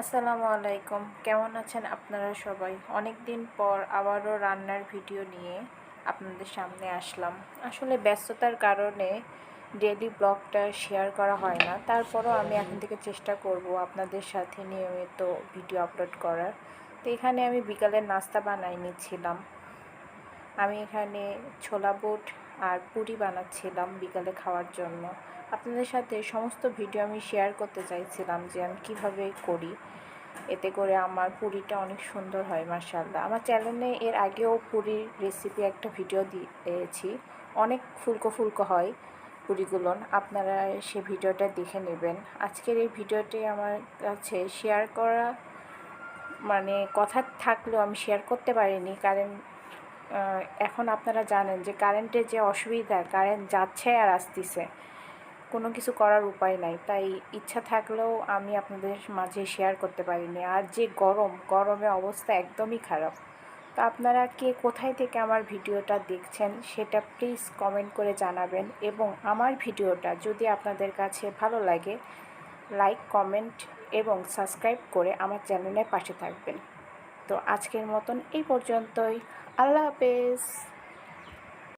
আসসালামু আলাইকুম, কেমন আছেন আপনারা সবাই? অনেক দিন পর আবারও রান্নার ভিডিও নিয়ে আপনাদের সামনে আসলাম। আসলে ব্যস্ততার কারণে ডেইলি ব্লগটা শেয়ার করা হয় না, তারপরও আমি এখন থেকে চেষ্টা করব আপনাদের সাথে নিয়মিত ভিডিও আপলোড করার। তো এখানে আমি বিকালের নাস্তা বানাই নিচ্ছিলাম। আমি এখানে ছোলা বুট আর পুরি বানাচ্ছিলাম বিকালে খাওয়ার জন্য। আপনাদের সাথে সমস্ত ভিডিও আমি শেয়ার করতে চাইছিলাম যে আমি কীভাবে করি, এতে করে আমার পুরিটা অনেক সুন্দর হয় মাশাআল্লাহ। আমার চ্যানেলে এর আগেও পুরির রেসিপি একটা ভিডিও দিয়েছি, অনেক ফুলকো ফুলকো হয় পুরিগুলো, আপনারা সে ভিডিওটা দেখে নেবেন। আজকের এই ভিডিওটি আমার কাছে শেয়ার করা কথা থাকলেও আমি শেয়ার করতে পারিনি, কারণ এখন আপনারা জানেন যে কারেন্টের যে অসুবিধা, কারেন্ট যাচ্ছে আর আসতেছে, কোনো কিছু করার উপায় নাই। তাই ইচ্ছা থাকলেও আমি আপনাদের মাঝে শেয়ার করতে পারিনি। আর যে গরমে অবস্থা একদমই খারাপ। তো আপনারা কে কোথায় থেকে আমার ভিডিওটা দেখছেন সেটা প্লিজ কমেন্ট করে জানাবেন, এবং আমার ভিডিওটা যদি আপনাদের কাছে ভালো লাগে লাইক, কমেন্ট এবং সাবস্ক্রাইব করে আমার চ্যানেলের পাশে থাকবেন। তো আজকের মতন এই পর্যন্তই। আল্লাহ হাফেজ।